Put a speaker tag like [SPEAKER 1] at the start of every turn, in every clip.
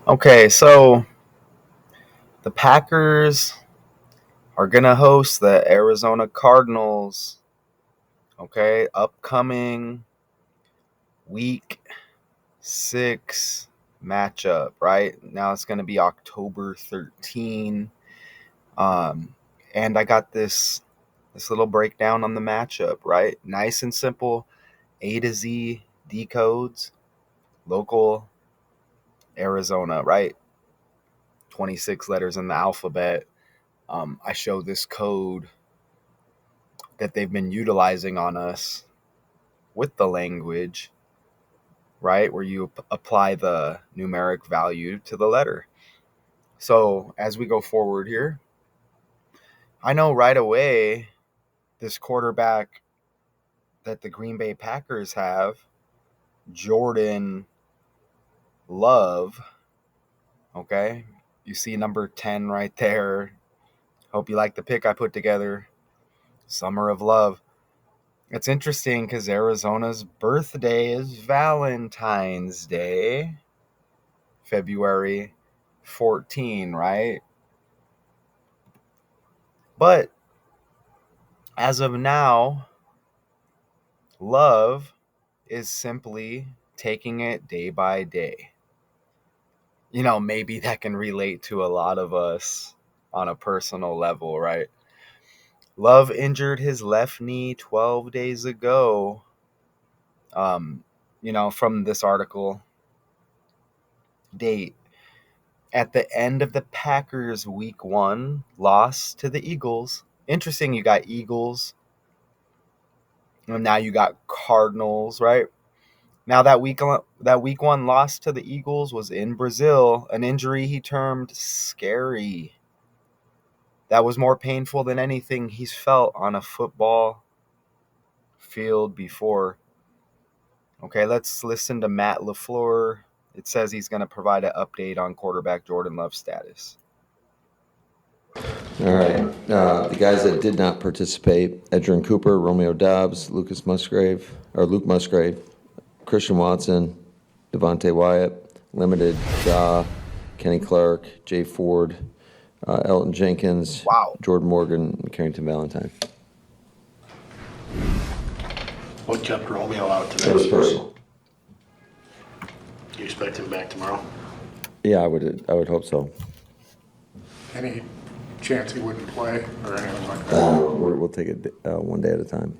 [SPEAKER 1] Okay, so the Packers are going to host the Arizona Cardinals. Okay, upcoming week 6 matchup, right? Now it's going to be October 13. And I got this little breakdown on the matchup, right? Nice and simple, A to Z decodes, local Arizona, right? 26 letters in the alphabet. I show this code that they've been utilizing on us with the language, right? Where you apply the numeric value to the letter. So as we go forward here, I know right away this quarterback that the Green Bay Packers have, Jordan Love, okay? You see number 10 right there. Hope you like the pick I put together. Summer of Love. It's interesting because Arizona's birthday is Valentine's Day, February 14, right? But as of now, Love is simply taking it day by day. Maybe that can relate to a lot of us on a personal level, right? Love injured his left knee 12 days ago. From this article, date at the end of the Packers week 1 loss to the Eagles. Interesting, you got Eagles, and now you got Cardinals, right? Now that week 1 loss to the Eagles was in Brazil, an injury he termed scary. That was more painful than anything he's felt on a football field before. Okay, let's listen to Matt LaFleur. It says he's going to provide an update on quarterback Jordan Love's status.
[SPEAKER 2] All right. The guys that did not participate: Edgerrin Cooper, Romeo Doubs, Luke Musgrave, Christian Watson, Devontae Wyatt, limited Jaw, Kenny Clark, Jay Ford, Elton Jenkins,
[SPEAKER 1] Wow.
[SPEAKER 2] Jordan Morgan, and Carrington Valentine.
[SPEAKER 3] What kept Romeo out today?
[SPEAKER 2] It was personal.
[SPEAKER 3] Do you expect him back tomorrow?
[SPEAKER 2] Yeah, I would hope so.
[SPEAKER 4] Any chance he wouldn't play or anything like that?
[SPEAKER 2] We'll take it one day at a time.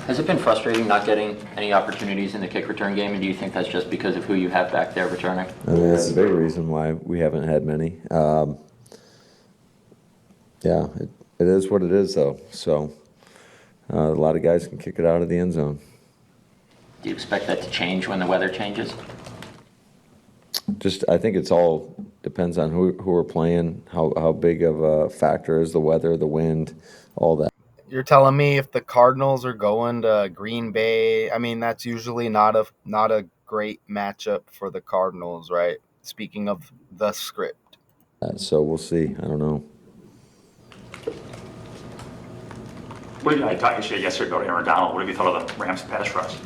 [SPEAKER 5] Has it been frustrating not getting any opportunities in the kick return game, and do you think that's just because of who you have back there returning?
[SPEAKER 2] I mean, that's a big reason why we haven't had many. Yeah, it is what it is, though. So a lot of guys can kick it out of the end zone.
[SPEAKER 5] Do you expect that to change when the weather changes?
[SPEAKER 2] I think it's all depends on who we're playing, how big of a factor is the weather, the wind, all that.
[SPEAKER 1] You're telling me if the Cardinals are going to Green Bay, I mean, that's usually not a great matchup for the Cardinals, right? Speaking of the script.
[SPEAKER 2] So we'll see. I don't know.
[SPEAKER 6] I talked to you yesterday about Aaron Donald. What have you thought of the Rams pass rush?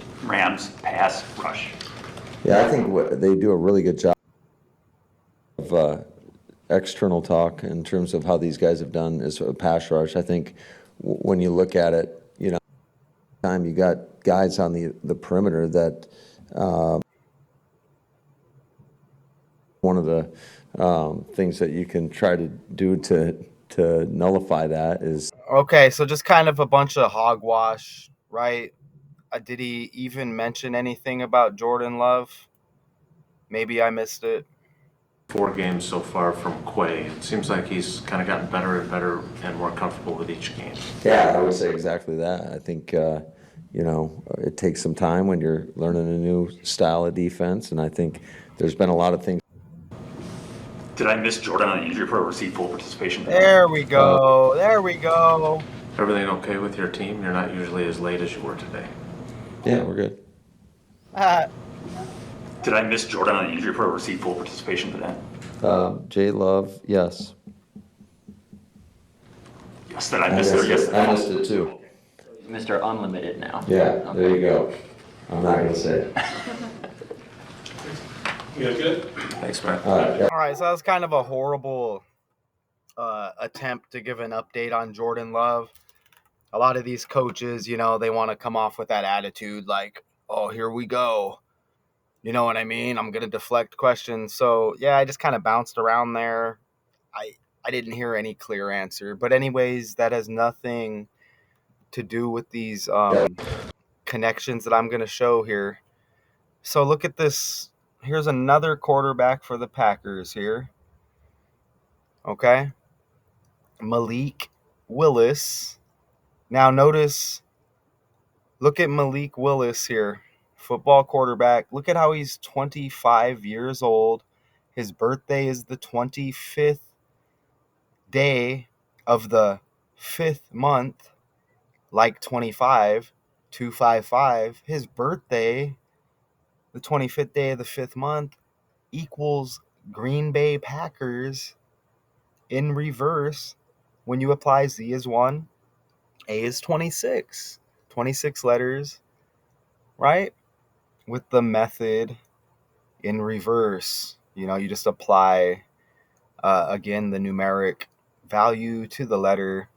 [SPEAKER 2] Yeah, I think they do a really good job of external talk in terms of how these guys have done as a pass rush. I think when you look at it, time you got guys on the perimeter that one of the things that you can try to do to nullify that is.
[SPEAKER 1] Okay, so just kind of a bunch of hogwash, right? Did he even mention anything about Jordan Love? Maybe I missed it.
[SPEAKER 3] 4 games so far from Quay. It seems like he's kind of gotten better and better and more comfortable with each game.
[SPEAKER 2] Yeah, I would say exactly that. I think, it takes some time when you're learning a new style of defense, and I think there's been a lot of things.
[SPEAKER 6] Did I miss Jordan on the injury report or receive full participation?
[SPEAKER 1] There we go. There we go.
[SPEAKER 3] Everything okay with your team? You're not usually as late as you were today.
[SPEAKER 2] Yeah, we're good.
[SPEAKER 6] Did I miss Jordan on the injury report or receive full participation today?
[SPEAKER 2] Jay Love, yes.
[SPEAKER 6] Yes, did I miss it? Yes.
[SPEAKER 2] I missed it too.
[SPEAKER 5] Mr. Unlimited now.
[SPEAKER 2] Yeah, there you go. I'm not going to say it.
[SPEAKER 3] You guys good? Thanks, man.
[SPEAKER 2] All right.
[SPEAKER 1] All right, so that was kind of a horrible attempt to give an update on Jordan Love. A lot of these coaches, they want to come off with that attitude like, oh, here we go. You know what I mean? I'm going to deflect questions. So, yeah, I just kind of bounced around there. I didn't hear any clear answer. But anyways, that has nothing to do with these connections that I'm going to show here. So look at this. Here's another quarterback for the Packers here. Okay. Malik Willis. Now notice, look at Malik Willis here. Football quarterback. Look at how he's 25 years old. His birthday is the 25th day of the 5th month, like 25, 255. His birthday, the 25th day of the 5th month, equals Green Bay Packers in reverse. When you apply Z is 1, A is 26. 26 letters, right? With the method in reverse. You just apply, again, the numeric value to the letter.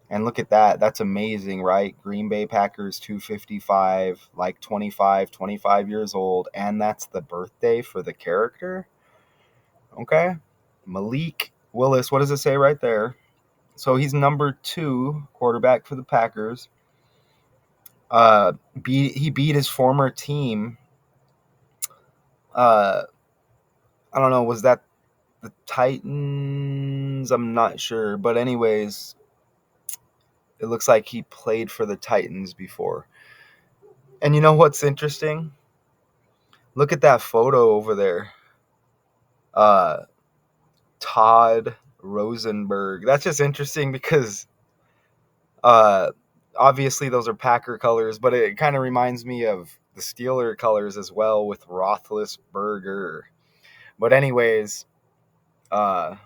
[SPEAKER 1] And look at that. That's amazing, right? Green Bay Packers 255, like 25 years old. And that's the birthday for the character. Okay. Malik Willis, what does it say right there? So he's number 2 quarterback for the Packers. He beat his former team. I don't know, was that the Titans? I'm not sure. But anyways, it looks like he played for the Titans before. And you know what's interesting? Look at that photo over there. Todd Rosenberg. That's just interesting because obviously those are Packer colors, but it kind of reminds me of the Steeler colors as well with Roethlisberger. But anyways, I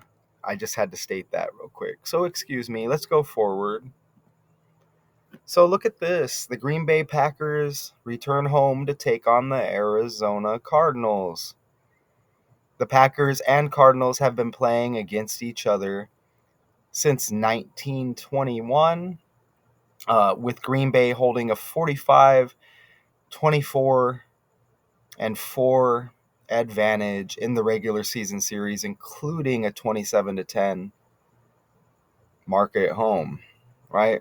[SPEAKER 1] just had to state that real quick. So excuse me. Let's go forward. So look at this. The Green Bay Packers return home to take on the Arizona Cardinals. The Packers and Cardinals have been playing against each other since 1921, with Green Bay holding a 45, 24, and 4 advantage in the regular season series, including a 27-10 mark at home, right?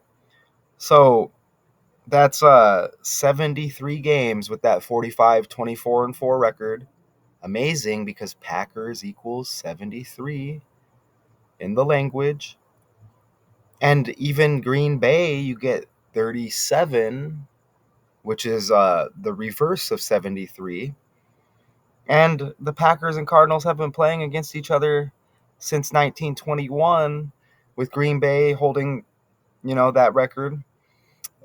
[SPEAKER 1] So that's 73 games with that 45, 24, and 4 record. Amazing, because Packers equals 73 in the language. And even Green Bay, you get 37, which is the reverse of 73. And the Packers and Cardinals have been playing against each other since 1921, with Green Bay holding, that record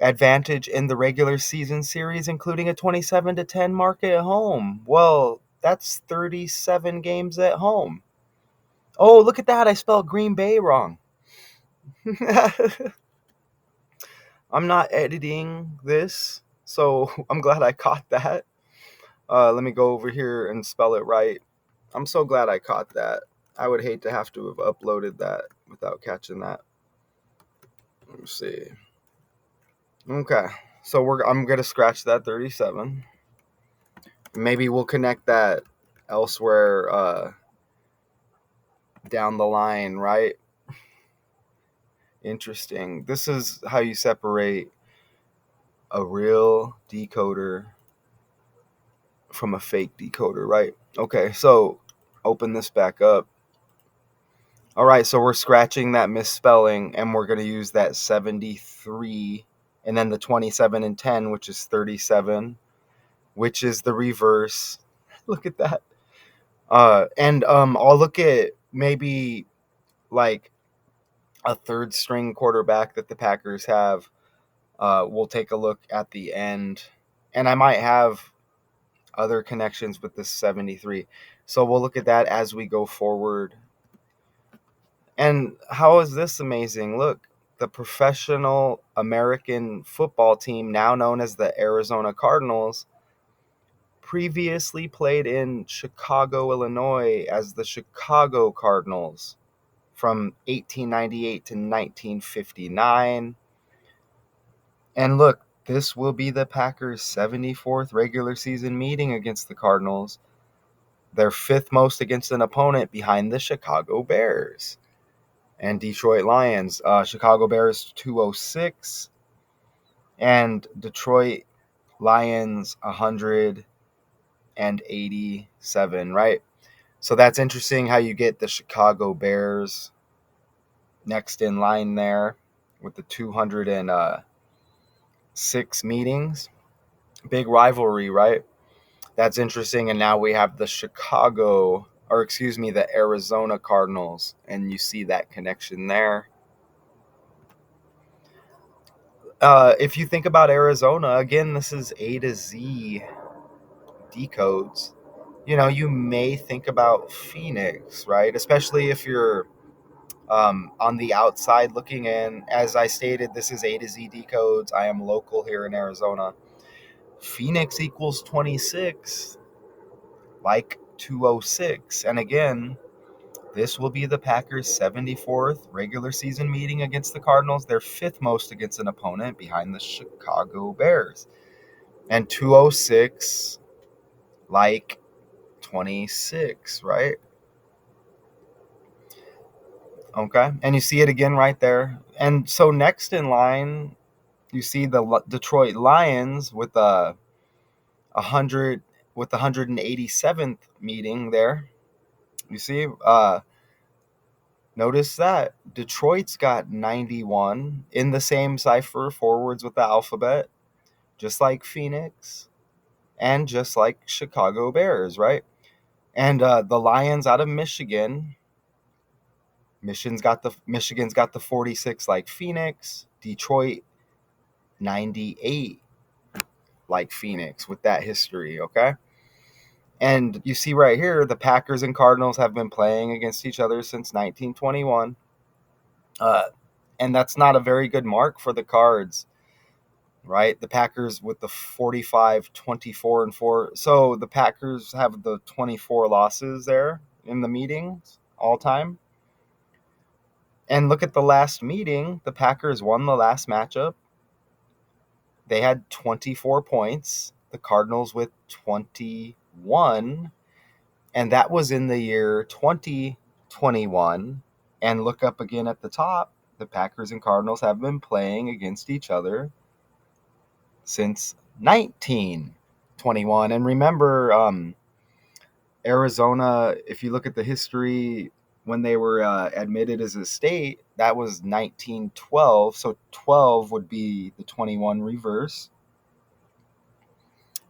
[SPEAKER 1] advantage in the regular season series, including a 27-10 mark at home. Well, that's 37 games at home. Oh, look at that. I spelled Green Bay wrong. I'm not editing this, so I'm glad I caught that. Let me go over here and spell it right. I'm so glad I caught that. I would hate to have to have uploaded that without catching that. Let me see. Okay, so I'm gonna scratch that 37. Maybe we'll connect that elsewhere down the line, right? Interesting. This is how you separate a real decoder from a fake decoder, right? Okay, so open this back up. All right, so we're scratching that misspelling, and we're going to use that 73 and then the 27 and 10, which is 37, which is the reverse. Look at that. And I'll look at maybe like a third string quarterback that the Packers have. We'll take a look at the end, and I might have other connections with this 73. So we'll look at that as we go forward. And how is this amazing? Look, the professional American football team, now known as the Arizona Cardinals, previously played in Chicago, Illinois as the Chicago Cardinals from 1898 to 1959. And look, this will be the Packers' 74th regular season meeting against the Cardinals, their 5th most against an opponent behind the Chicago Bears and Detroit Lions. Chicago Bears 206 and Detroit Lions 187, right? So that's interesting how you get the Chicago Bears next in line there with the 206 meetings. Big rivalry, right? That's interesting. And now we have the the Arizona Cardinals, and you see that connection there. If you think about Arizona, again, this is A to Z decodes. You may think about Phoenix, right? Especially if you're on the outside looking in. As I stated, this is A to Z decodes. I am local here in Arizona. Phoenix equals 26, like 206. And again, this will be the Packers' 74th regular season meeting against the Cardinals, their 5th most against an opponent behind the Chicago Bears. And 206, like 26, right? Okay. And you see it again right there. And so next in line, you see the Detroit Lions with a 100 with the 187th meeting there. You see, notice that Detroit's got 91 in the same cipher forwards with the alphabet, just like Phoenix and just like Chicago Bears, right? And the Lions out of Michigan. Michigan's got the 46 like Phoenix. Detroit 98 like Phoenix with that history, okay? And you see right here, the Packers and Cardinals have been playing against each other since 1921. And that's not a very good mark for the Cards, right? The Packers with the 45, 24, and 4. So the Packers have the 24 losses there in the meetings all time. And look at the last meeting. The Packers won the last matchup. They had 24 points. The Cardinals with 21. And that was in the year 2021. And look up again at the top. The Packers and Cardinals have been playing against each other since 1921. And remember, Arizona, if you look at the history, when they were admitted as a state, that was 1912. So 12 would be the 21 reverse.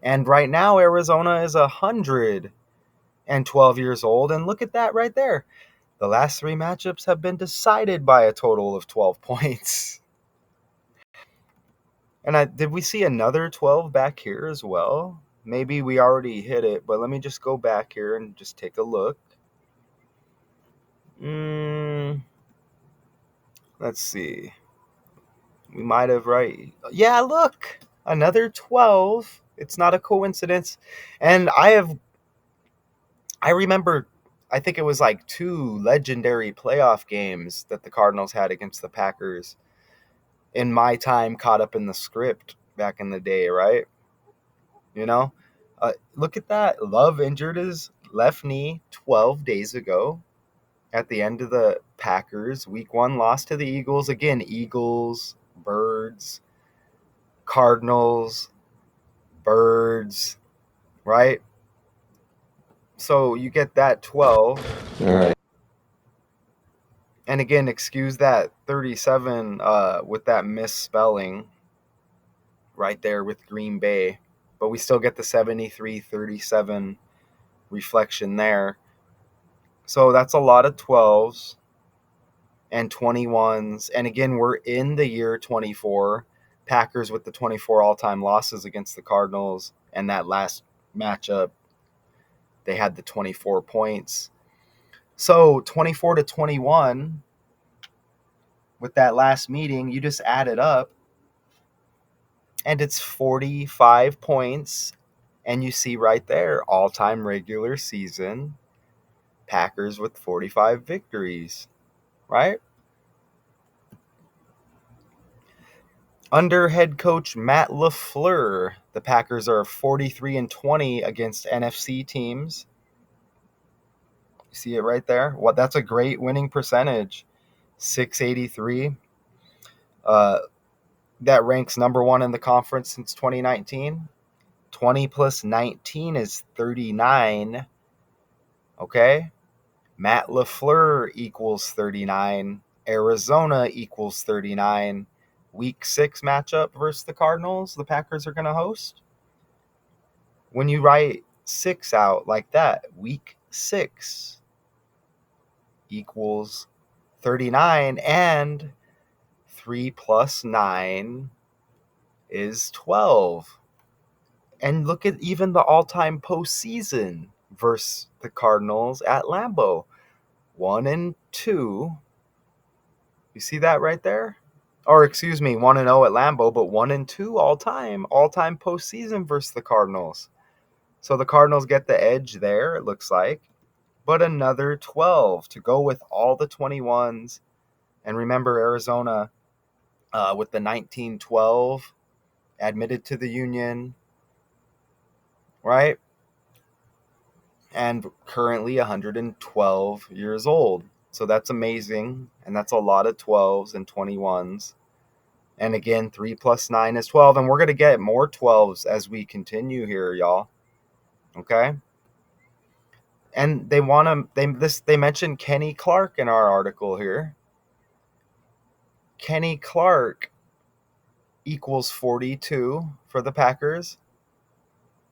[SPEAKER 1] And right now, Arizona is 112 years old. And look at that right there. The last 3 matchups have been decided by a total of 12 points. And did we see another 12 back here as well? Maybe we already hit it, but let me just go back here and just take a look. Let's see. We might have right. Yeah, look. Another 12. It's not a coincidence. And I remember, I think it was like 2 legendary playoff games that the Cardinals had against the Packers in my time caught up in the script back in the day, right? Look at that. Love injured his left knee 12 days ago at the end of the Packers week 1 loss to the Eagles. Again, Eagles, Birds, Cardinals, Birds, right? So you get that 12.
[SPEAKER 2] All right.
[SPEAKER 1] And again, excuse that 37 with that misspelling right there with Green Bay. But we still get the 73-37 reflection there. So that's a lot of 12s and 21s. And again, we're in the year 24. Packers with the 24 all-time losses against the Cardinals. And that last matchup, they had the 24 points. So 24-21 with that last meeting, you just add it up. And it's 45 points And you see right there, all-time regular season, Packers with 45 victories, right? Under head coach Matt LaFleur, the Packers are 43-20 against NFC teams. You see it right there? Well, that's a great winning percentage. 683. That ranks number one in the conference since 2019. 20 plus 19 is 39. Okay? Matt LaFleur equals 39. Arizona equals 39. Week 6 matchup versus the Cardinals, the Packers are going to host. When you write 6 out like that, week 6 equals 39, and 3 plus 9 is 12. And look at even the all-time postseason versus the Cardinals at Lambeau. 1-2. You see that right there? Or excuse me, 1-0 at Lambeau, but 1-2 all-time postseason versus the Cardinals. So the Cardinals get the edge there, it looks like. But another 12 to go with all the 21s. And remember, Arizona with the 1912 admitted to the Union, right? And currently 112 years old. So that's amazing. And that's a lot of 12s and 21s. And again, 3 plus 9 is 12. And we're going to get more 12s as we continue here, y'all. Okay? And they mentioned Kenny Clark in our article here. Kenny Clark equals 42 for the Packers,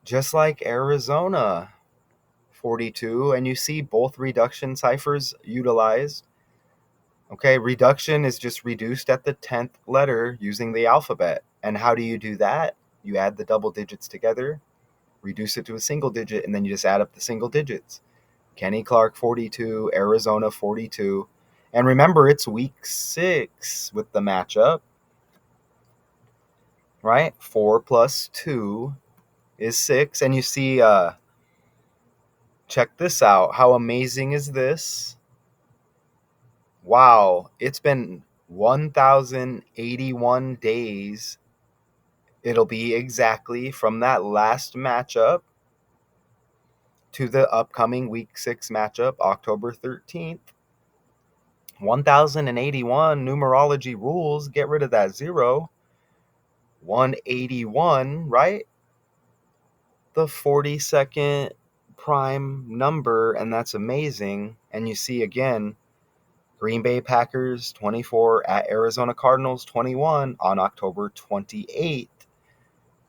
[SPEAKER 1] just like Arizona, 42. And you see both reduction ciphers utilized. Okay, reduction is just reduced at the 10th letter using the alphabet. And how do you do that? You add the double digits together, reduce it to a single digit, and then you just add up the single digits. Kenny Clark, 42, Arizona, 42. And remember, it's week 6 with the matchup, right? 4 plus 2 is 6. And you see, check this out. How amazing is this? Wow, it's been 1,081 days. It'll be exactly from that last matchup to the upcoming week 6 matchup, October 13th. 1,081 numerology rules. Get rid of that 0. 181, right? The 42nd prime number, and that's amazing. And you see again, Green Bay Packers 24 at Arizona Cardinals 21 on October 28th,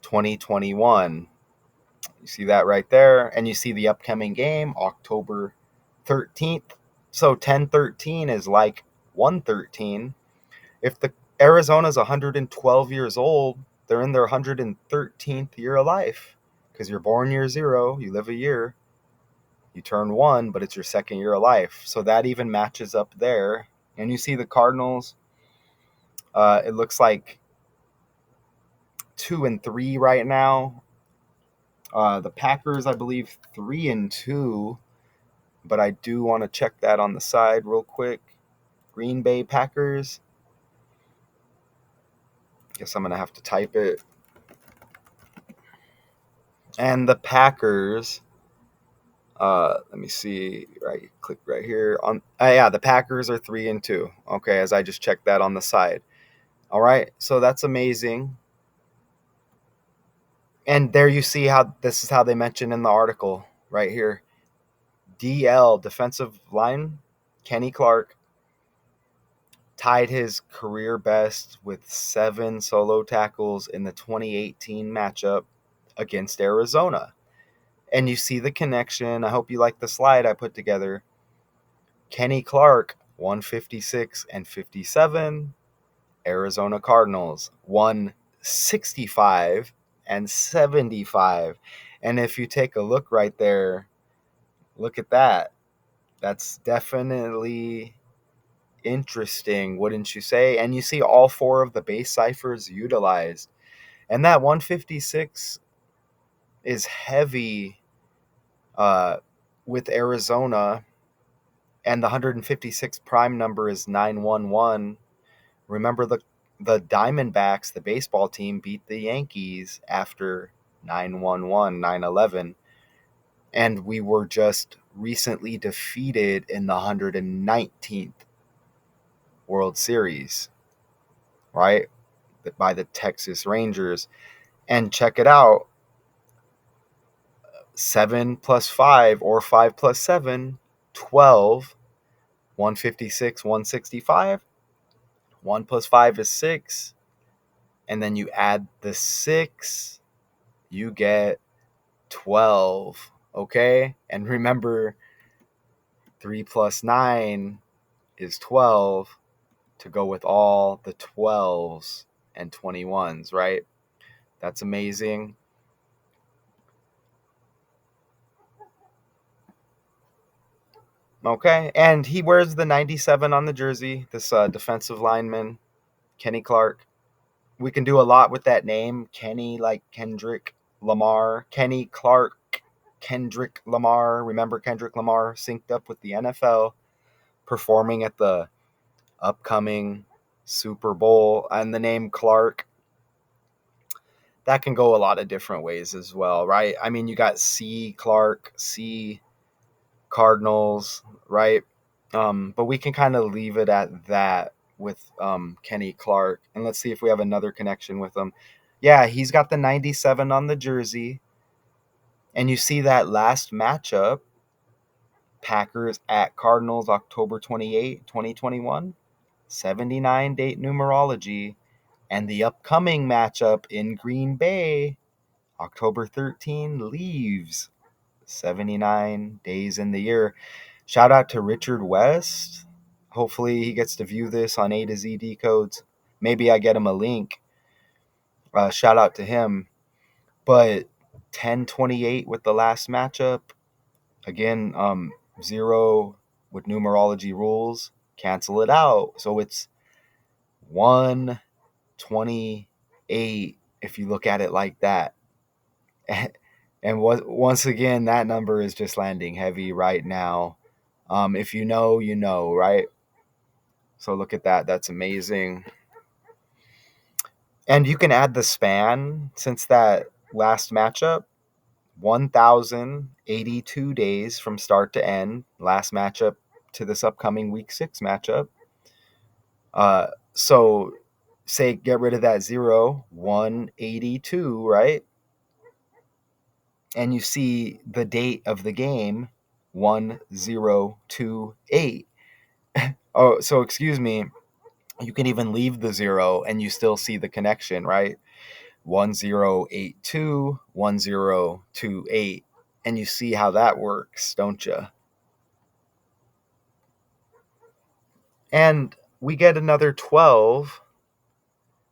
[SPEAKER 1] 2021. You see that right there. And you see the upcoming game, October 13th. So 10-13 is like 113. If the Arizona's 112 years old, they're in their 113th year of life. Because you're born year 0, you live a year, you turn 1, but it's your second year of life. So that even matches up there. And you see the Cardinals, it looks like 2-3 right now. The Packers, I believe, 3-2. But I do want to check that on the side real quick. Green Bay Packers. Guess I'm going to have to type it. And the Packers, let me see, right, click right here. Yeah, the Packers are 3-2. Okay, as I just checked that on the side. All right, so that's amazing. And there you see how this is how they mention in the article right here. DL, defensive line, Kenny Clark, tied his career best with 7 solo tackles in the 2018 matchup against Arizona. And you see the connection. I hope you like the slide I put together. Kenny Clark, 156 and 57. Arizona Cardinals, 165 and 75. And if you take a look right there, look at that. That's definitely interesting, wouldn't you say? And you see all 4 of the base ciphers utilized. And that 156 is heavy with Arizona, and the 156 prime number is 911. Remember the Diamondbacks, the baseball team, beat the Yankees after 911, 911, and we were just recently defeated in the 119th World Series, right? By the Texas Rangers. And check it out, 7 plus 5 or 5 plus 7, 12, 156, 165. 1 plus 5 is 6. And then you add the 6, you get 12. Okay? And remember, 3 plus 9 is 12 to go with all the 12s and 21s, right? That's amazing. Okay, and he wears the 97 on the jersey, this defensive lineman, Kenny Clark. We can do a lot with that name, Kenny, like Kendrick Lamar. Kenny Clark, Kendrick Lamar. Remember Kendrick Lamar synced up with the NFL, performing at the upcoming Super Bowl. And the name Clark, that can go a lot of different ways as well, right? I mean, you got C. Clark, C. Cardinals, right? But we can kind of leave it at that with Kenny Clark. And let's see if we have another connection with him. Yeah, he's got the 97 on the jersey. And you see that last matchup, Packers at Cardinals, October 28, 2021, 79 date numerology. And the upcoming matchup in Green Bay, October 13, leaves 79 days in the year. Shout out to Richard West. Hopefully he gets to view this on A to Z Decodes. Maybe I get him a link. Shout out to him. But 10-28 with the last matchup. Again, 0 with numerology rules. Cancel it out. So it's 128 if you look at it like that. And once again, that number is just landing heavy right now. If you know, you know, right? So look at that. That's amazing. And you can add the span since that last matchup, 1,082 days from start to end. Last matchup to this upcoming week 6 matchup. So say get rid of that 0, 182, right? And you see the date of the game, 1028. Oh, so excuse me. You can even leave the 0 and you still see the connection, right? 1082, 1028. And you see how that works, don't you? And we get another 12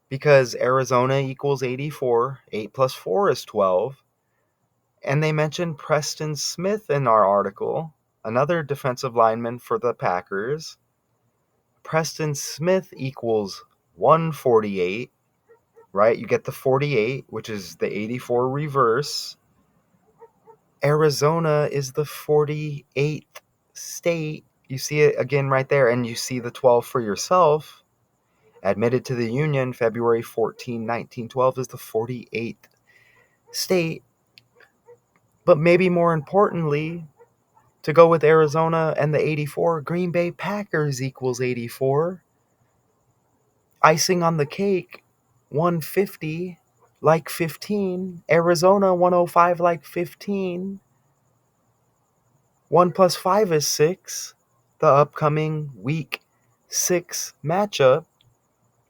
[SPEAKER 1] because Arizona equals 84. 8 plus 4 is 12. And they mentioned Preston Smith in our article, another defensive lineman for the Packers. Preston Smith equals 148, right? You get the 48, which is the 84 reverse. Arizona is the 48th state. You see it again right there, and you see the 12 for yourself. Admitted to the Union February 14, 1912 is the 48th state. But maybe more importantly, to go with Arizona and the 84, Green Bay Packers equals 84. Icing on the cake, 150 like 15. Arizona 105 like 15. 1 plus 5 is 6. The upcoming week 6 matchup.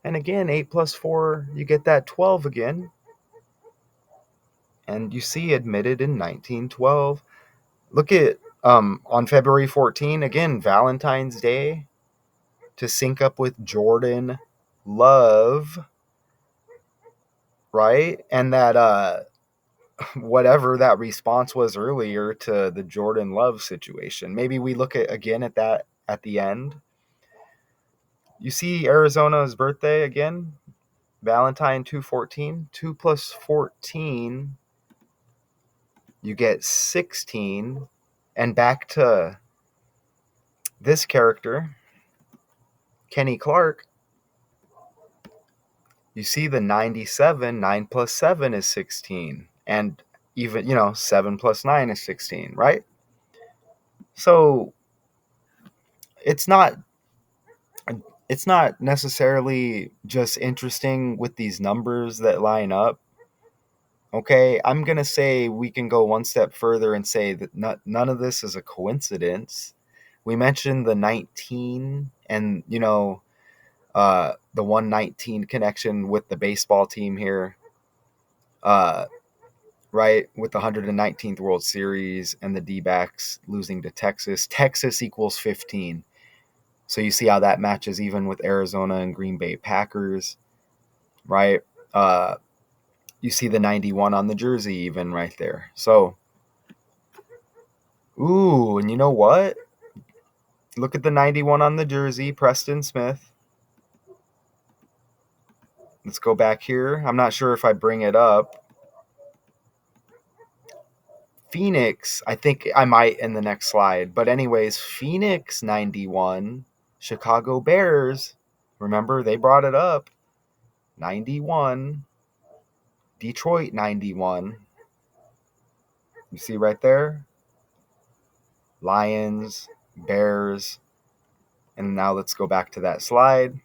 [SPEAKER 1] And again, 8 plus 4, you get that 12 again. And you see admitted in 1912. Look at on February 14, again, Valentine's Day, to sync up with Jordan Love, right? And that whatever that response was earlier to the Jordan Love situation. Maybe we look at again at that at the end. You see Arizona's birthday again, Valentine 214. 2 plus 14 you get 16. And back to this character, Kenny Clark, you see the 97, 9 plus 7 is 16. And even, 7 plus 9 is 16, right? So it's not necessarily just interesting with these numbers that line up. Okay, I'm going to say we can go one step further and say that none of this is a coincidence. We mentioned the 19 and, the 119 connection with the baseball team here, right? With the 119th World Series and the D-backs losing to Texas. Texas equals 15. So you see how that matches even with Arizona and Green Bay Packers, right? You see the 91 on the jersey even right there. So, ooh, and you know what? Look at the 91 on the jersey, Preston Smith. Let's go back here. I'm not sure if I bring it up. Phoenix, I think I might in the next slide. But anyways, Phoenix 91, Chicago Bears. Remember, they brought it up. 91. Detroit 91. You see right there? Lions, Bears. And now let's go back to that slide.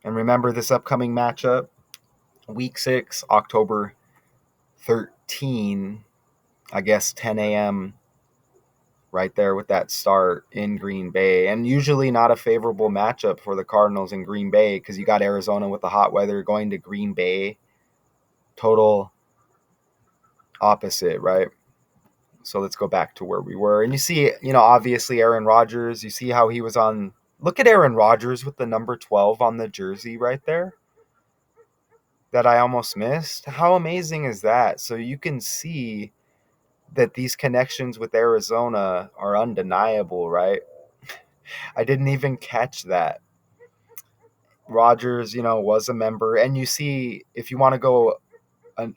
[SPEAKER 1] And remember this upcoming matchup, Week 6, October 13, I guess 10 a.m. right there with that start in Green Bay. And usually not a favorable matchup for the Cardinals in Green Bay because you got Arizona with the hot weather going to Green Bay. Total opposite, right? So let's go back to where we were. And you see, obviously Aaron Rodgers, you see how he was on. Look at Aaron Rodgers with the number 12 on the jersey right there that I almost missed. How amazing is that? So you can see that these connections with Arizona are undeniable, right? I didn't even catch that. Rodgers, was a member. And you see, if you want to go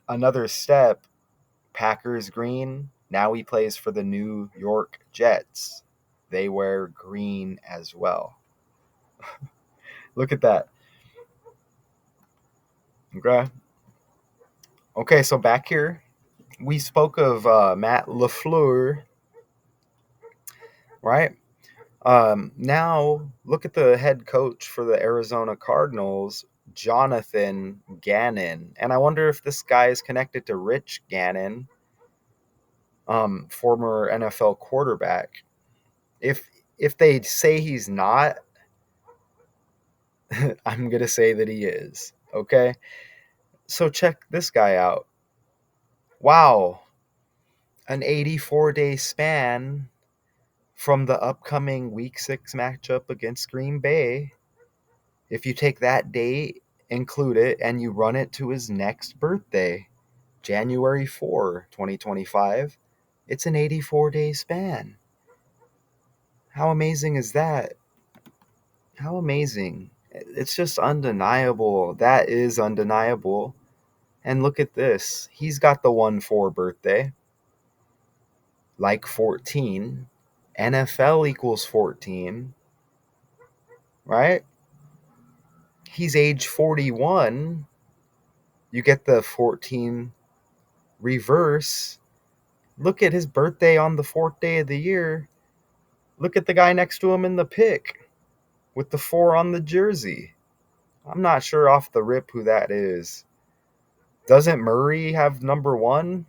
[SPEAKER 1] another step, Packers green. Now he plays for the New York Jets. They wear green as well. Look at that. Okay, so back here, we spoke of Matt LaFleur, right? Now, look at the head coach for the Arizona Cardinals, Jonathan Gannon. And I wonder if this guy is connected to Rich Gannon, former NFL quarterback. If they say he's not, I'm going to say that he is. Okay? So check this guy out. Wow. An 84-day span from the upcoming Week 6 matchup against Green Bay. If you take that date, include it, and you run it to his next birthday, January 4, 2025, it's an 84-day span. How amazing is that? How amazing. It's just undeniable. That is undeniable. And look at this. He's got the 1-4 birthday, like 14. NFL equals 14, right? He's age 41. You get the 14 reverse. Look at his birthday on the 4th day of the year. Look at the guy next to him in the pick with the 4 on the jersey. I'm not sure off the rip who that is. Doesn't Murray have number 1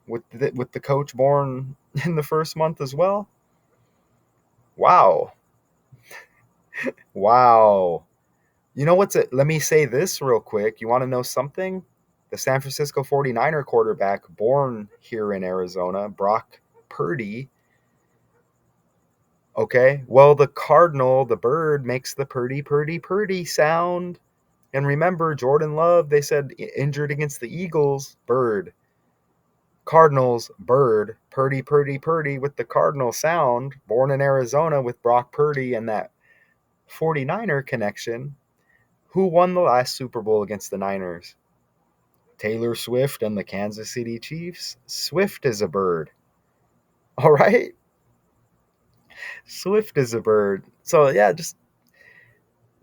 [SPEAKER 1] with the coach born in the first month as well? Wow. Wow. You know what's it? Let me say this real quick. You want to know something? The San Francisco 49er quarterback born here in Arizona, Brock Purdy. Okay, well, the cardinal, the bird, makes the purdy, purdy, purdy sound. And remember, Jordan Love, they said injured against the Eagles, bird. Cardinals, bird, purdy, purdy, purdy with the cardinal sound, born in Arizona with Brock Purdy and that 49er connection. Who won the last Super Bowl against the Niners? Taylor Swift and the Kansas City Chiefs. Swift is a bird. All right? Swift is a bird. So, yeah, just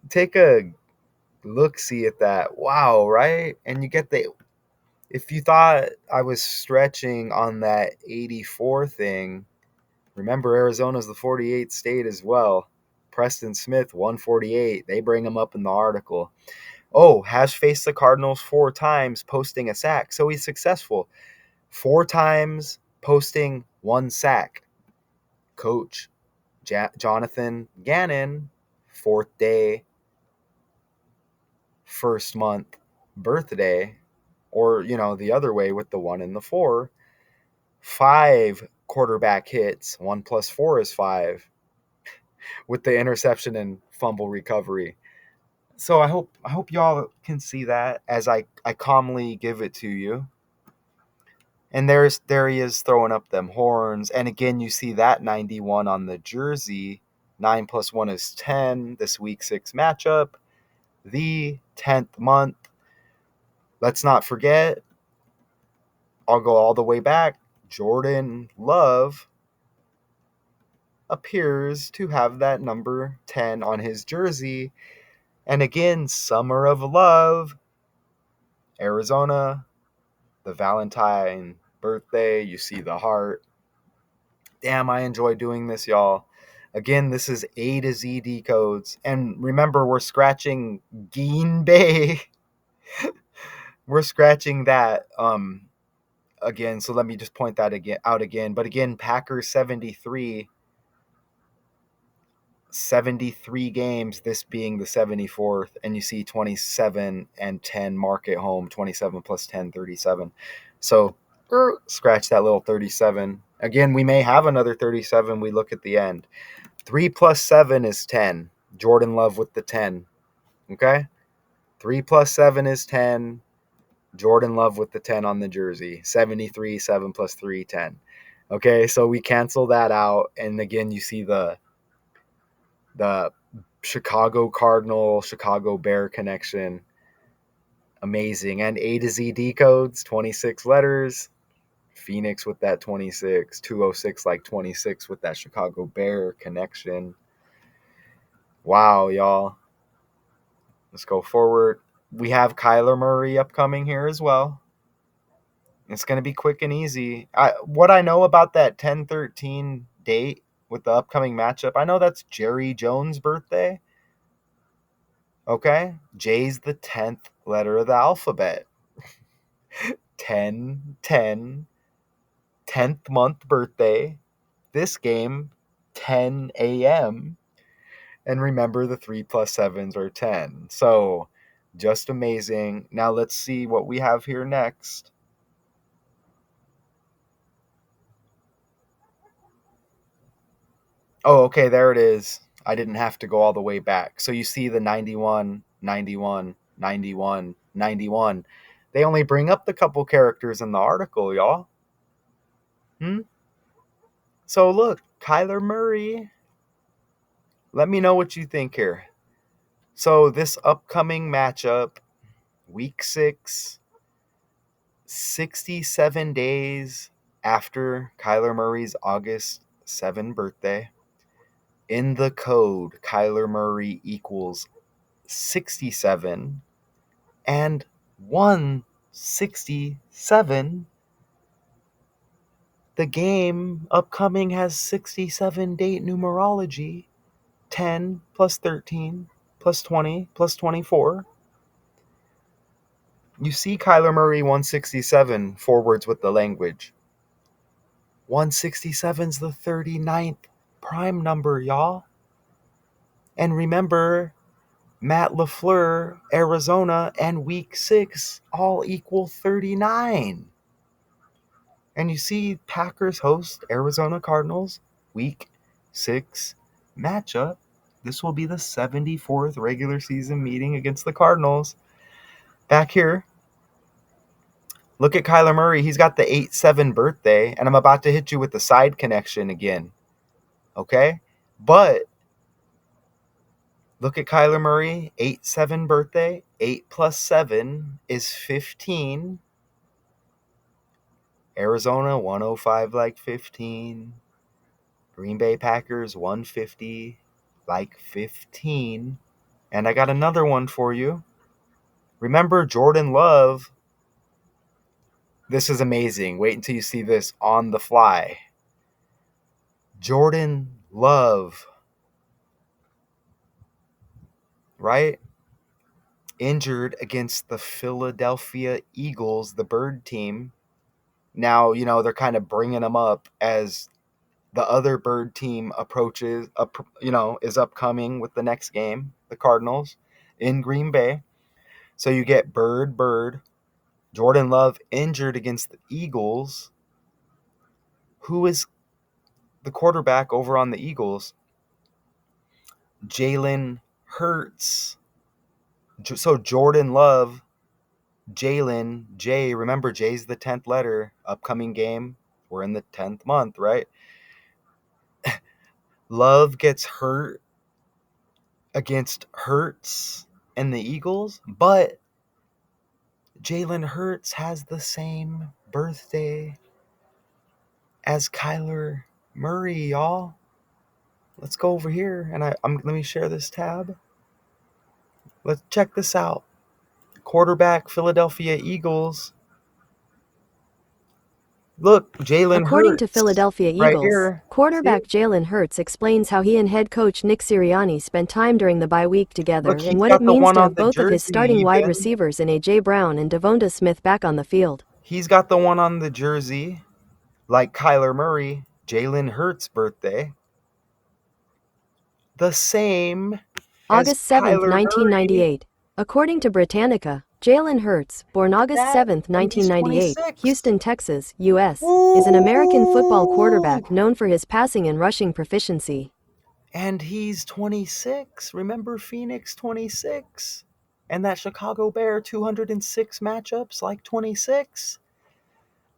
[SPEAKER 1] take a look see at that. Wow, right? And you get the, if you thought I was stretching on that 84 thing, remember Arizona's the 48th state as well. Preston Smith 148. They bring him up in the article. Oh, has faced the Cardinals 4 times, posting a sack. So he's successful. 4 times posting 1 sack. Coach Jonathan Gannon, 4th day, 1st month birthday, or, the other way with the 1 and the 4. 5 quarterback hits. 1 plus 4 is 5 with the interception and fumble recovery. So I hope y'all can see that as I calmly give it to you. And there he is throwing up them horns. And again, you see that 91 on the jersey. 9 plus 1 is 10. This week 6 matchup. The 10th month. Let's not forget, I'll go all the way back. Jordan Love appears to have that number 10 on his jersey. And again, Summer of Love, Arizona, the Valentine birthday. You see the heart. Damn, I enjoy doing this, y'all. Again, this is A to Z decodes. And remember, we're scratching Geen Bay. We're scratching that again. So let me just point that out again. But again, Packers 73 games, this being the 74th, and you see 27 and 10 mark at home, 27 plus 10, 37. So scratch that little 37. Again, we may have another 37. We look at the end. 3 plus 7 is 10. Jordan Love with the 10. Okay? 3 plus 7 is 10. Jordan Love with the 10 on the jersey. 73, 7 plus 3, 10. Okay, so we cancel that out. And again, you see the Chicago Cardinal, Chicago Bear connection. Amazing. And A to Z decodes, 26 letters. Phoenix with that 26. 206 like 26 with that Chicago Bear connection. Wow, y'all. Let's go forward. We have Kyler Murray upcoming here as well. It's going to be quick and easy. What I know about that 10-13 date with the upcoming matchup, I know that's Jerry Jones' birthday. Okay? J's the 10th letter of the alphabet. 10, 10, 10th month birthday. This game, 10 a.m. And remember, the 3 plus 7s are 10. So, just amazing. Now, let's see what we have here next. Oh, okay, there it is. I didn't have to go all the way back. So, you see the 91, 91, 91, 91. They only bring up the couple characters in the article, y'all. So, look, Kyler Murray. Let me know what you think here. So, this upcoming matchup, week 6, 67 days after Kyler Murray's August 7 birthday. In the code, Kyler Murray equals 67 and 167. The game upcoming has 67 date numerology. 10 plus 13 plus 20 plus 24. You see Kyler Murray 167 forwards with the language. 167's the 39th prime number, y'all. And remember, Matt LaFleur, Arizona, and week 6 all equal 39. And you see Packers host Arizona Cardinals, week 6 matchup. This will be the 74th regular season meeting against the Cardinals. Back here, look at Kyler Murray. He's got the 8-7 birthday, and I'm about to hit you with the side connection again. Okay? But Look at Kyler Murray, 8-7 birthday. 8 plus 7 is 15. Arizona, 105 like 15. Green Bay Packers, 150 like 15. And I got another one for you. Remember Jordan Love? This is amazing. Wait until you see this on the fly. Jordan Love, right? Injured against the Philadelphia Eagles, the bird team. Now, they're kind of bringing him up as the other bird team approaches, is upcoming with the next game, the Cardinals in Green Bay. So you get bird. Jordan Love injured against the Eagles. Who is the quarterback over on the Eagles? Jalen Hurts. So Jordan Love, Jalen, J, remember J's the 10th letter, upcoming game. We're in the 10th month, right? Love gets hurt against Hurts and the Eagles, but Jalen Hurts has the same birthday as Kyler Murray, y'all. Let's go over here and let me share this tab. Let's check this out. Quarterback, Philadelphia Eagles. Look, Jalen
[SPEAKER 7] According to
[SPEAKER 1] Hurts
[SPEAKER 7] Philadelphia
[SPEAKER 1] right
[SPEAKER 7] Eagles,
[SPEAKER 1] here.
[SPEAKER 7] quarterback
[SPEAKER 1] See?
[SPEAKER 7] Jalen Hurts explains how he and head coach Nick Sirianni spent time during the bye week together
[SPEAKER 1] Look,
[SPEAKER 7] and
[SPEAKER 1] he's
[SPEAKER 7] what it
[SPEAKER 1] got the
[SPEAKER 7] means
[SPEAKER 1] one
[SPEAKER 7] to
[SPEAKER 1] on
[SPEAKER 7] have
[SPEAKER 1] the
[SPEAKER 7] both of his
[SPEAKER 1] jersey
[SPEAKER 7] starting wide
[SPEAKER 1] even.
[SPEAKER 7] receivers in A.J. Brown and Devonta Smith back on the field.
[SPEAKER 1] He's got the one on the jersey, like Kyler Murray, Jalen Hurts' birthday. The same as
[SPEAKER 7] August 7,
[SPEAKER 1] Kyler Murray.
[SPEAKER 7] 1998. According to Britannica, Jalen Hurts, born August
[SPEAKER 1] That,
[SPEAKER 7] 7,
[SPEAKER 1] and he's
[SPEAKER 7] 1998,
[SPEAKER 1] 26.
[SPEAKER 7] Houston, Texas, U.S., is an American football
[SPEAKER 1] Woo!
[SPEAKER 7] quarterback known for his passing and rushing proficiency.
[SPEAKER 1] And he's 26. Remember Phoenix 26? And that Chicago Bear 206 matchups like 26?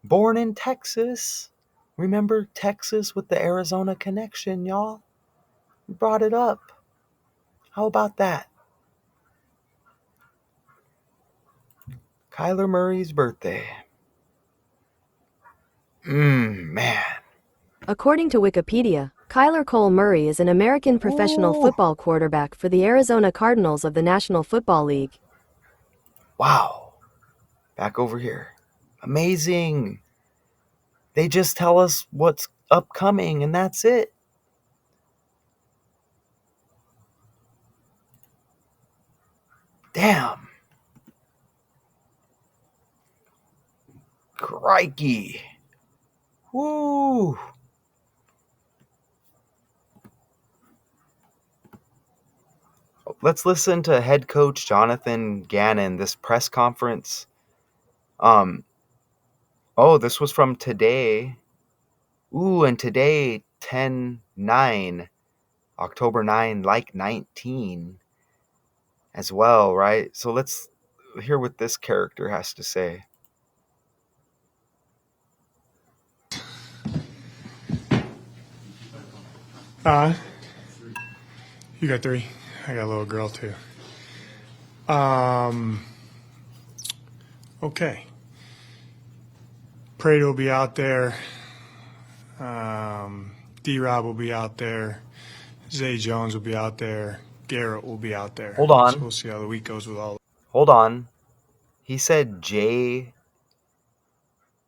[SPEAKER 1] Born in Texas. Remember Texas with the Arizona connection, y'all? We brought it up. How about that? Kyler Murray's birthday. Man.
[SPEAKER 7] According to Wikipedia, Kyler Cole Murray is an American professional
[SPEAKER 1] Ooh.
[SPEAKER 7] football quarterback for the Arizona Cardinals of the National Football League.
[SPEAKER 1] Wow. Back over here. Amazing. They just tell us what's upcoming, and that's it. Damn. Crikey. Woo. Let's listen to head coach Jonathan Gannon, this press conference. This was from today. And today, 10/9, October 9, like 19 as well, right? So let's hear what this character has to say.
[SPEAKER 4] You got 3. I got a little girl too. Okay. Prado will be out there. D-Rob will be out there. Zay Jones will be out there. Garrett will be out there.
[SPEAKER 1] Hold on.
[SPEAKER 4] So we'll see how the week goes with all.
[SPEAKER 1] Hold on. He said Jay.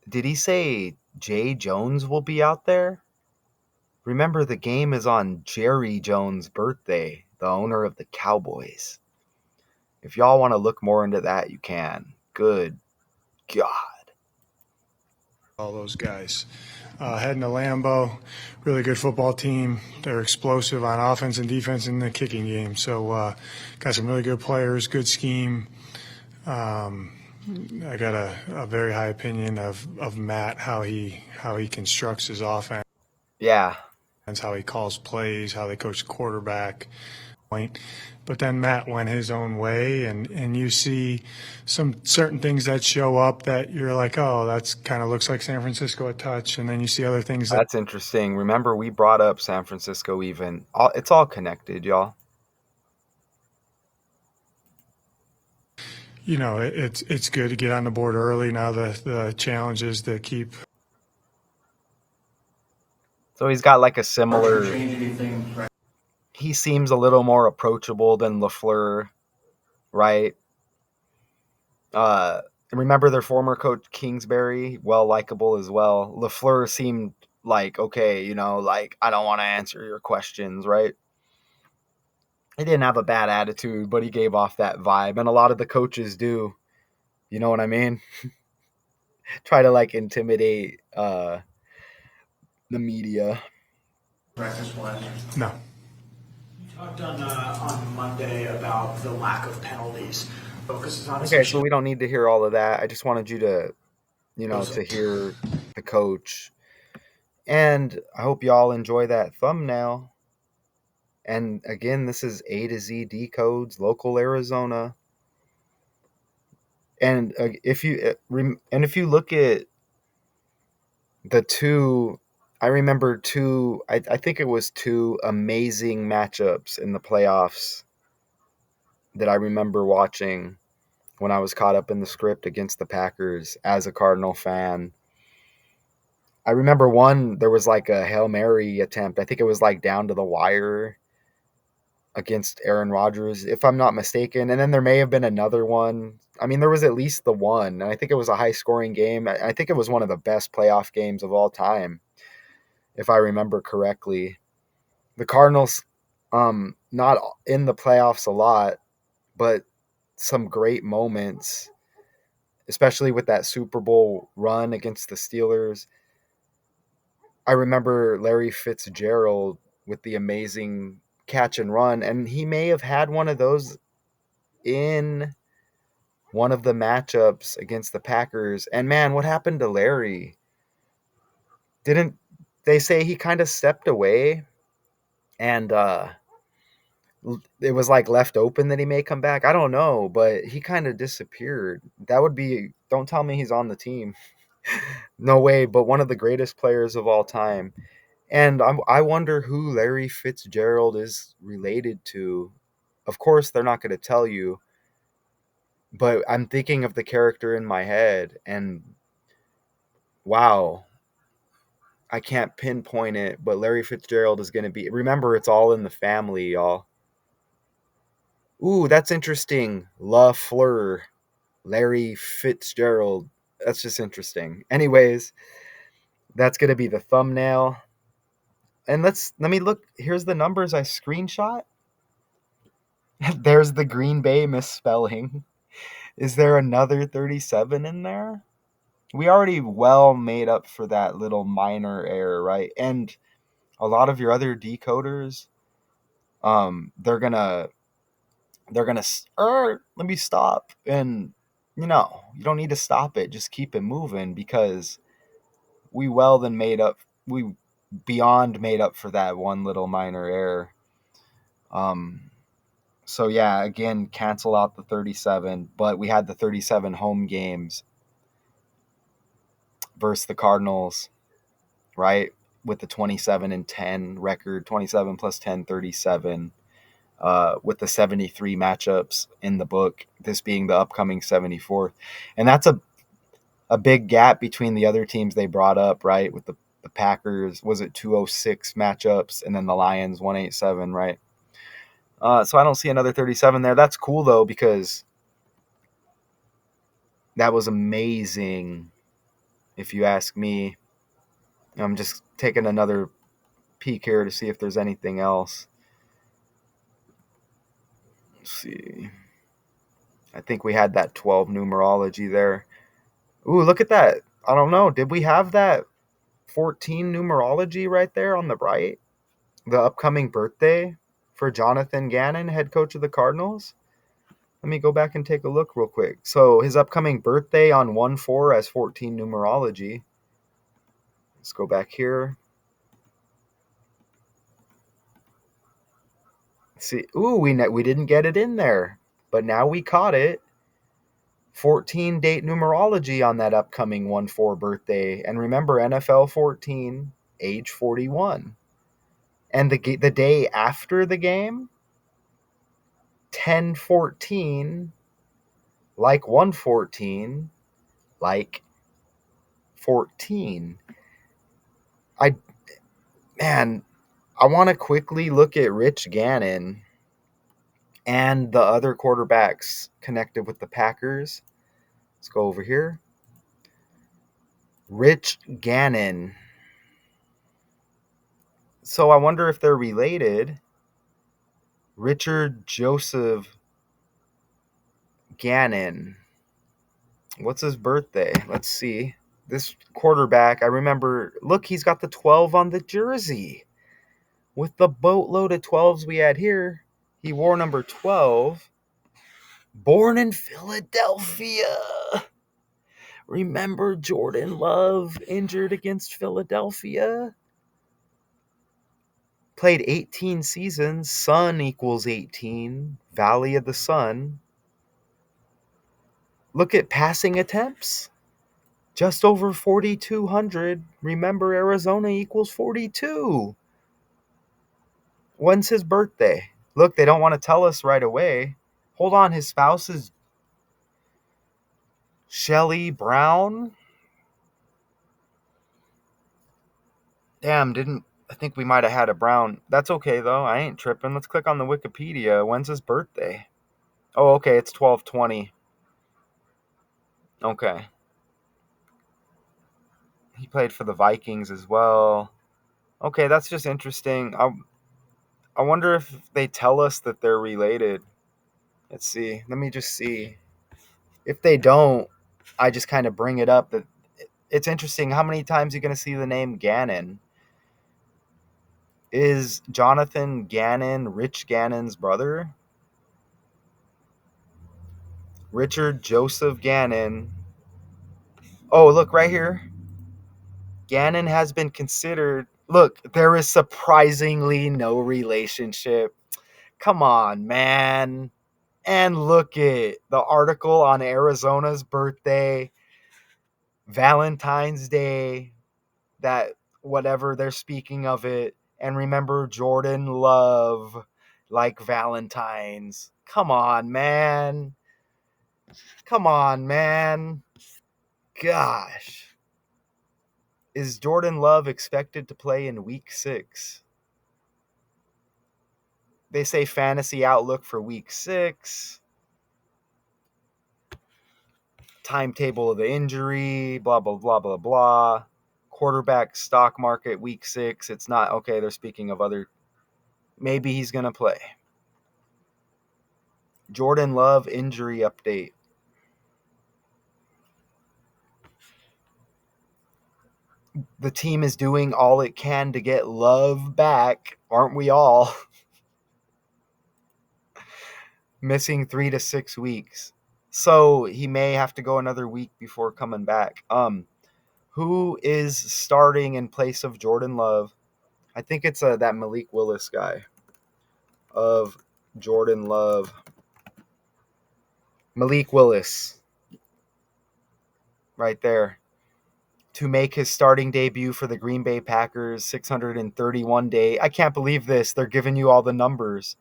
[SPEAKER 1] Did he say Jay Jones will be out there? Remember, the game is on Jerry Jones' birthday, the owner of the Cowboys. If y'all want to look more into that, you can. Good God.
[SPEAKER 4] All those guys. Heading to Lambeau, really good football team. They're explosive on offense and defense in the kicking game. So got some really good players, good scheme. I got a very high opinion of Matt, how he constructs his offense.
[SPEAKER 1] Yeah.
[SPEAKER 4] How he calls plays, how they coach the quarterback. But then Matt went his own way, and you see some certain things that show up that you're like, oh, that's kind of looks like San Francisco a touch, and then you see other things that.
[SPEAKER 1] That's interesting. Remember, we brought up San Francisco even. It's all connected, y'all.
[SPEAKER 4] it's good to get on the board early. Now the challenge is to keep.
[SPEAKER 1] So he's got like a similar. He seems a little more approachable than LaFleur, right? Remember their former coach Kingsbury, well likable as well. LaFleur seemed like, okay, like I don't want to answer your questions, right? He didn't have a bad attitude, but he gave off that vibe, and a lot of the coaches do. You know what I mean? Try to like intimidate the media.
[SPEAKER 8] Practice one.
[SPEAKER 4] No.
[SPEAKER 8] Talked on Monday about the lack of penalties. Focuses on
[SPEAKER 1] Okay, so we don't need to hear all of that. I just wanted you to, to hear the coach. And I hope y'all enjoy that thumbnail. And again, this is A to Z Decodes, local Arizona. And if you look at the two, I remember two. I think it was two amazing matchups in the playoffs that I remember watching when I was caught up in the script against the Packers as a Cardinal fan. I remember one, there was like a Hail Mary attempt. I think it was like down to the wire against Aaron Rodgers, if I'm not mistaken. And then there may have been another one. I mean, there was at least the one. And I think it was a high-scoring game. I think it was one of the best playoff games of all time, if I remember correctly. The Cardinals, not in the playoffs a lot, but some great moments, especially with that Super Bowl run against the Steelers. I remember Larry Fitzgerald with the amazing catch and run, and he may have had one of those in one of the matchups against the Packers. And man, what happened to Larry? Didn't they say he kind of stepped away and it was like left open that he may come back? I don't know, but he kind of disappeared. That would be, don't tell me he's on the team. No way, but one of the greatest players of all time. And I wonder who Larry Fitzgerald is related to. Of course, they're not going to tell you, but I'm thinking of the character in my head, and wow, I can't pinpoint it, but Larry Fitzgerald is going to be. Remember, it's all in the family, y'all. Ooh, that's interesting. LaFleur, Larry Fitzgerald. That's just interesting. Anyways, that's going to be the thumbnail. And let me look. Here's the numbers I screenshot. There's the Green Bay misspelling. Is there another 37 in there? We already well made up for that little minor error, right? And a lot of your other decoders, they're gonna let me stop. And you don't need to stop it. Just keep it moving, because we beyond made up for that one little minor error. So yeah, again, cancel out the 37, but we had the 37 home games versus the Cardinals, right? With the 27-10 record, 27 plus 10, 37, with the 73 matchups in the book, this being the upcoming 74th. And that's a big gap between the other teams they brought up, right? With the Packers, was it 206 matchups, and then the Lions 187, right? So I don't see another 37 there. That's cool, though, because that was amazing, if you ask me. I'm just taking another peek here to see if there's anything else. Let's see. I think we had that 12 numerology there. Ooh, look at that. I don't know. Did we have that 14 numerology right there on the right? The upcoming birthday for Jonathan Gannon, head coach of the Cardinals? Let me go back and take a look real quick. So his upcoming birthday on 1/4 has 14 numerology. Let's go back here. See, ooh, we didn't get it in there, but now we caught it. 14 date numerology on that upcoming 1/4 birthday. And remember, NFL 14, age 41. And the day after the game, 10/14, like 114, like 14. I Man, I want to quickly look at Rich Gannon and the other quarterbacks connected with the Packers. Let's go over here. Rich Gannon. So I wonder if they're related. Richard Joseph Gannon. What's his birthday? Let's see. This quarterback, I remember, look, he's got the 12 on the jersey. With the boatload of 12s we had here, he wore number 12. Born in Philadelphia. Remember Jordan Love injured against Philadelphia? Played 18 seasons. Sun equals 18. Valley of the Sun. Look at passing attempts. Just over 4,200. Remember, Arizona equals 42. When's his birthday? Look, they don't want to tell us right away. Hold on, his spouse is Shelly Brown. Damn, I think we might have had a Brown. That's okay, though. I ain't tripping. Let's click on the Wikipedia. When's his birthday? Oh, okay, it's 12/20. Okay. He played for the Vikings as well. Okay, that's just interesting. I wonder if they tell us that they're related. Let's see. Let me just see. If they don't, I just kind of bring it up. That it's interesting. How many times are you going to see the name Gannon? Is Jonathan Gannon Rich Gannon's brother? Richard Joseph Gannon. Oh, look right here. Gannon has been considered. Look, there is surprisingly no relationship. Come on, man. And look at the article on Arizona's birthday, Valentine's Day, that whatever they're speaking of it. And remember Jordan Love, like Valentine's. Come on, man. Come on, man. Gosh. Is Jordan Love expected to play in week 6? They say fantasy outlook for week 6. Timetable of the injury, blah, blah, blah, blah, blah. Quarterback stock market week 6. It's not, okay, they're speaking of other. Maybe he's going to play. Jordan Love injury update. The team is doing all it can to get Love back. Aren't we all? Missing 3 to 6 weeks. So he may have to go another week before coming back. Who is starting in place of Jordan Love? I think it's that Malik Willis guy of Jordan Love. Malik Willis. Right there. To make his starting debut for the Green Bay Packers, 631 day. I can't believe this. They're giving you all the numbers.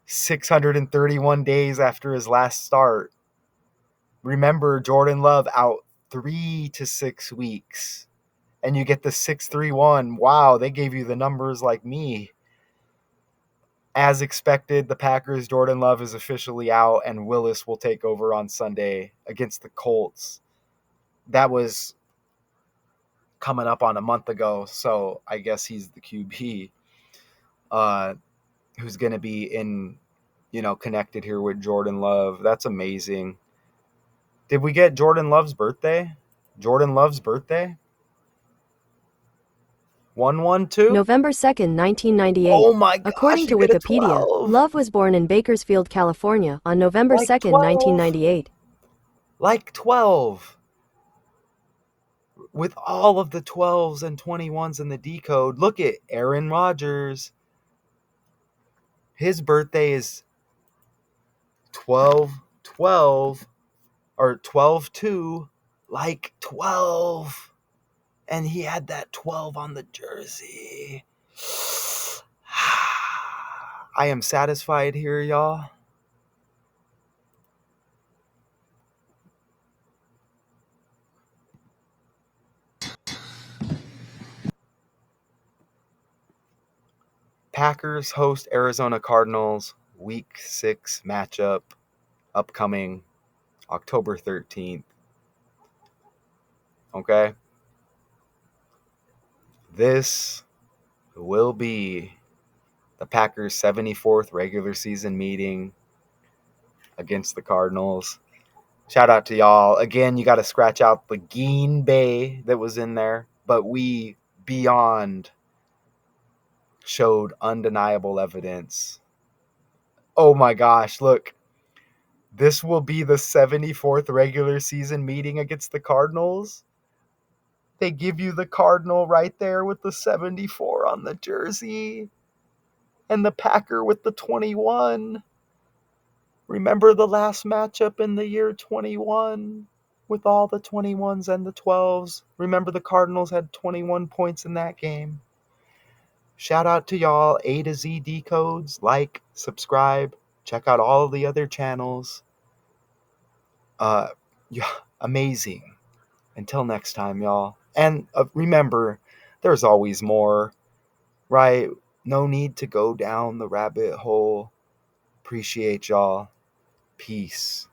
[SPEAKER 1] 631 days after his last start. Remember, Jordan Love out 3 to 6 weeks. And you get the 631. Wow, they gave you the numbers like me. As expected, the Packers' Jordan Love is officially out, and Willis will take over on Sunday against the Colts. That was coming up on a month ago, so I guess he's the QB who's going to be connected here with Jordan Love. That's amazing. Did we get Jordan Love's birthday? Jordan Love's birthday? 112?
[SPEAKER 7] November 2nd, 1998.
[SPEAKER 1] Oh my
[SPEAKER 7] According
[SPEAKER 1] gosh,
[SPEAKER 7] to
[SPEAKER 1] you get a
[SPEAKER 7] Wikipedia,
[SPEAKER 1] 12.
[SPEAKER 7] Love was born in Bakersfield, California on November
[SPEAKER 1] Like
[SPEAKER 7] 2nd,
[SPEAKER 1] 12.
[SPEAKER 7] 1998.
[SPEAKER 1] Like 12. With all of the 12s and 21s in the decode. Look at Aaron Rodgers. His birthday is 12/12 or 12/2, like 12. And he had that 12 on the jersey. I am satisfied here, y'all. Packers host Arizona Cardinals, Week 6 matchup, upcoming October 13th. Okay? This will be the Packers' 74th regular season meeting against the Cardinals. Shout out to y'all. Again, you got to scratch out the Green Bay that was in there, but we beyond showed undeniable evidence. Oh my gosh, look. This will be the 74th regular season meeting against the Cardinals. They give you the Cardinal right there with the 74 on the jersey and the Packer with the 21. Remember the last matchup in the year 21 with all the 21s and the 12s? Remember the Cardinals had 21 points in that game. Shout out to y'all, A to Z Decodes. Like, subscribe, check out all of the other channels. Yeah, amazing. Until next time, y'all. And remember, there's always more, right? No need to go down the rabbit hole. Appreciate y'all. Peace.